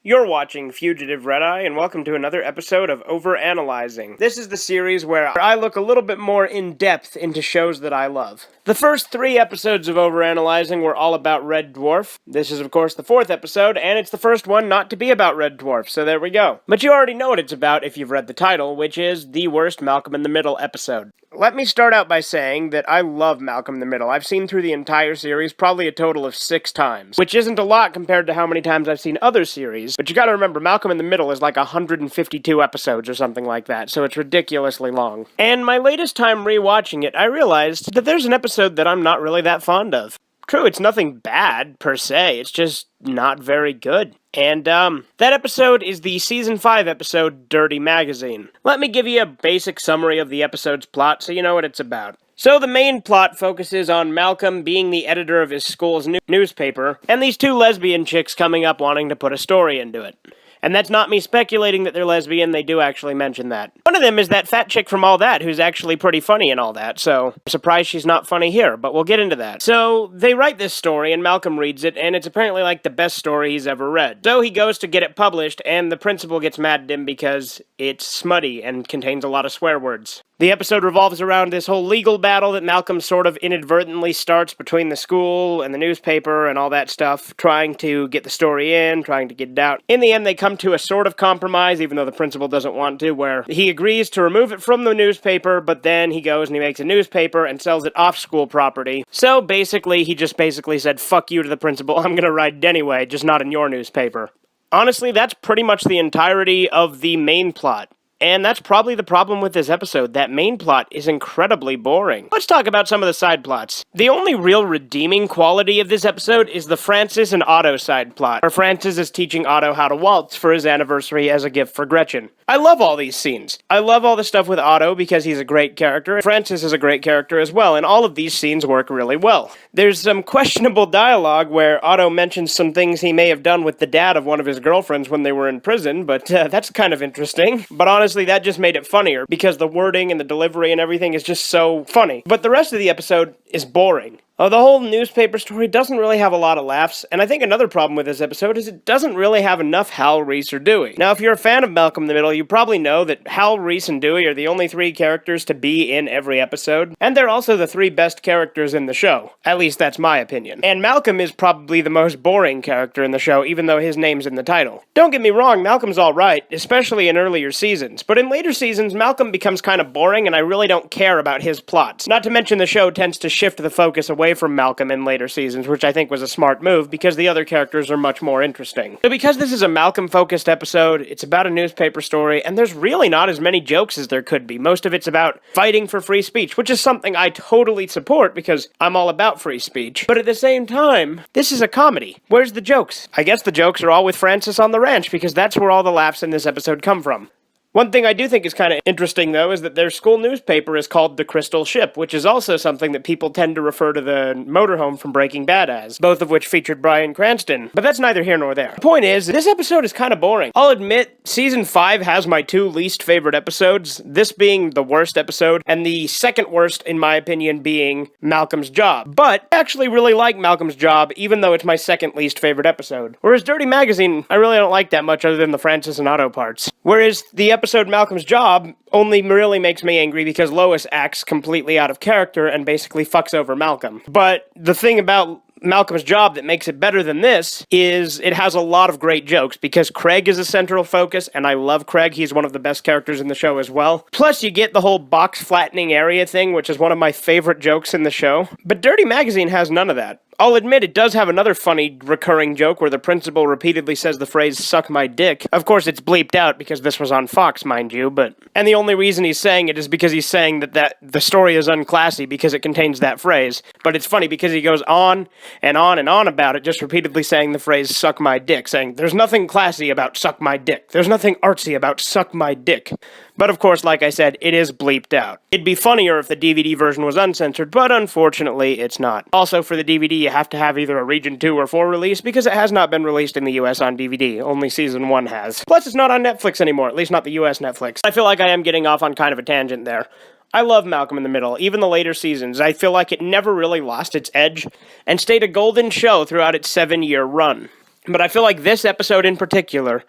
You're watching Fugitive Red-Eye, and welcome to another episode of OverAnalyzing. This is the series where I look a little bit more in-depth into shows that I love. The first 3 episodes of OverAnalyzing were all about Red Dwarf. This is, of course, the 4th episode, and it's the first one not to be about Red Dwarf, so there we go. But you already know what it's about if you've read the title, which is the worst Malcolm in the Middle episode. Let me start out by saying that I love Malcolm in the Middle. I've seen through the entire series probably a total of 6 times, which isn't a lot compared to how many times I've seen other series, but you gotta remember, Malcolm in the Middle is like 152 episodes or something like that, so it's ridiculously long. And my latest time rewatching it, I realized that there's an episode that I'm not really that fond of. True, it's nothing bad, per se, it's just not very good. And, that episode is the Season 5 episode, Dirty Magazine. Let me give you a basic summary of the episode's plot so you know what it's about. So the main plot focuses on Malcolm being the editor of his school's newspaper, and these 2 lesbian chicks coming up wanting to put a story into it. And that's not me speculating that they're lesbian, they do actually mention that. One of them is that fat chick from All That, who's actually pretty funny and all that, so I'm surprised she's not funny here, but we'll get into that. So, they write this story, and Malcolm reads it, and it's apparently like the best story he's ever read. So he goes to get it published, and the principal gets mad at him because it's smutty and contains a lot of swear words. The episode revolves around this whole legal battle that Malcolm sort of inadvertently starts between the school and the newspaper and all that stuff, trying to get the story in, trying to get it out. In the end, they come to a sort of compromise, even though the principal doesn't want to, where he agrees to remove it from the newspaper, but then he goes and he makes a newspaper and sells it off school property. So basically, he just said, fuck you to the principal, I'm gonna write it anyway, just not in your newspaper. Honestly, that's pretty much the entirety of the main plot. And that's probably the problem with this episode. That main plot is incredibly boring. Let's talk about some of the side plots. The only real redeeming quality of this episode is the Francis and Otto side plot, where Francis is teaching Otto how to waltz for his anniversary as a gift for Gretchen. I love all these scenes. I love all the stuff with Otto because he's a great character. Francis is a great character as well, and all of these scenes work really well. There's some questionable dialogue where Otto mentions some things he may have done with the dad of one of his girlfriends when they were in prison, but that's kind of interesting. But honestly, that just made it funnier because the wording and the delivery and everything is just so funny. But the rest of the episode is boring. The whole newspaper story doesn't really have a lot of laughs, and I think another problem with this episode is it doesn't really have enough Hal, Reese, or Dewey. Now, if you're a fan of Malcolm in the Middle, you probably know that Hal, Reese, and Dewey are the only 3 characters to be in every episode, and they're also the 3 best characters in the show. At least that's my opinion. And Malcolm is probably the most boring character in the show, even though his name's in the title. Don't get me wrong, Malcolm's alright, especially in earlier seasons, but in later seasons, Malcolm becomes kind of boring, and I really don't care about his plots. Not to mention the show tends to shift the focus away from Malcolm in later seasons, which I think was a smart move because the other characters are much more interesting. So because this is a Malcolm-focused episode, it's about a newspaper story, and there's really not as many jokes as there could be. Most of it's about fighting for free speech, which is something I totally support because I'm all about free speech. But at the same time, this is a comedy. Where's the jokes? I guess the jokes are all with Francis on the ranch because that's where all the laughs in this episode come from. One thing I do think is kind of interesting, though, is that their school newspaper is called The Crystal Ship, which is also something that people tend to refer to the motorhome from Breaking Bad as, both of which featured Bryan Cranston. But that's neither here nor there. The point is, this episode is kind of boring. I'll admit, Season 5 has my 2 least favorite episodes, this being the worst episode, and the second worst, in my opinion, being Malcolm's Job. But I actually really like Malcolm's Job, even though it's my second least favorite episode. Whereas Dirty Magazine, I really don't like that much other than the Francis and Otto parts. Whereas the episode Malcolm's Job only really makes me angry because Lois acts completely out of character and basically fucks over Malcolm. But the thing about Malcolm's Job that makes it better than this is it has a lot of great jokes because Craig is a central focus, and I love Craig. He's one of the best characters in the show as well. Plus, you get the whole box flattening area thing, which is one of my favorite jokes in the show. But Dirty Magazine has none of that. I'll admit it does have another funny recurring joke where the principal repeatedly says the phrase, suck my dick. Of course, it's bleeped out because this was on Fox, mind you, but... And the only reason he's saying it is because he's saying that the story is unclassy because it contains that phrase. But it's funny because he goes on and on and on about it, just repeatedly saying the phrase, suck my dick, saying, there's nothing classy about suck my dick. There's nothing artsy about suck my dick. But of course, like I said, it is bleeped out. It'd be funnier if the DVD version was uncensored, but unfortunately, it's not. Also, for the DVD, you have to have either a Region 2 or 4 release, because it has not been released in the US on DVD. Only Season 1 has. Plus, it's not on Netflix anymore, at least not the US Netflix. I feel like I am getting off on kind of a tangent there. I love Malcolm in the Middle, even the later seasons. I feel like it never really lost its edge, and stayed a golden show throughout its 7-year run. But I feel like this episode in particular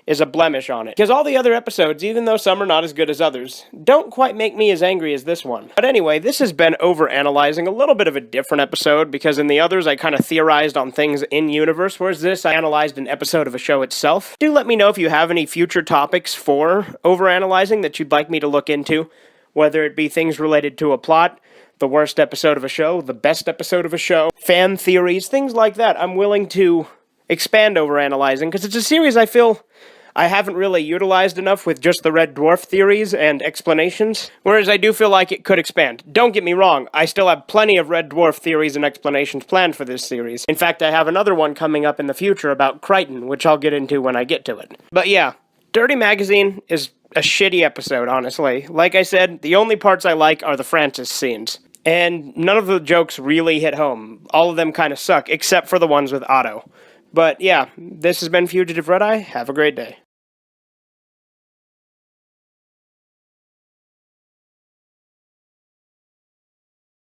is a blemish on it. Because all the other episodes, even though some are not as good as others, don't quite make me as angry as this one. But anyway, this has been Overanalyzing, a little bit of a different episode, because in the others I kind of theorized on things in-universe, whereas this I analyzed an episode of a show itself. Do let me know if you have any future topics for Overanalyzing that you'd like me to look into, whether it be things related to a plot, the worst episode of a show, the best episode of a show, fan theories, things like that. I'm willing to expand Overanalyzing, because it's a series I feel I haven't really utilized enough with just the Red Dwarf theories and explanations, whereas I do feel like it could expand. Don't get me wrong, I still have plenty of Red Dwarf theories and explanations planned for this series. In fact, I have another one coming up in the future about Crichton, which I'll get into when I get to it. But yeah, Dirty Magazine is a shitty episode, honestly. Like I said, the only parts I like are the Francis scenes. And none of the jokes really hit home. All of them kind of suck, except for the ones with Otto. But yeah, this has been Fugitive Red-Eye. Have a great day.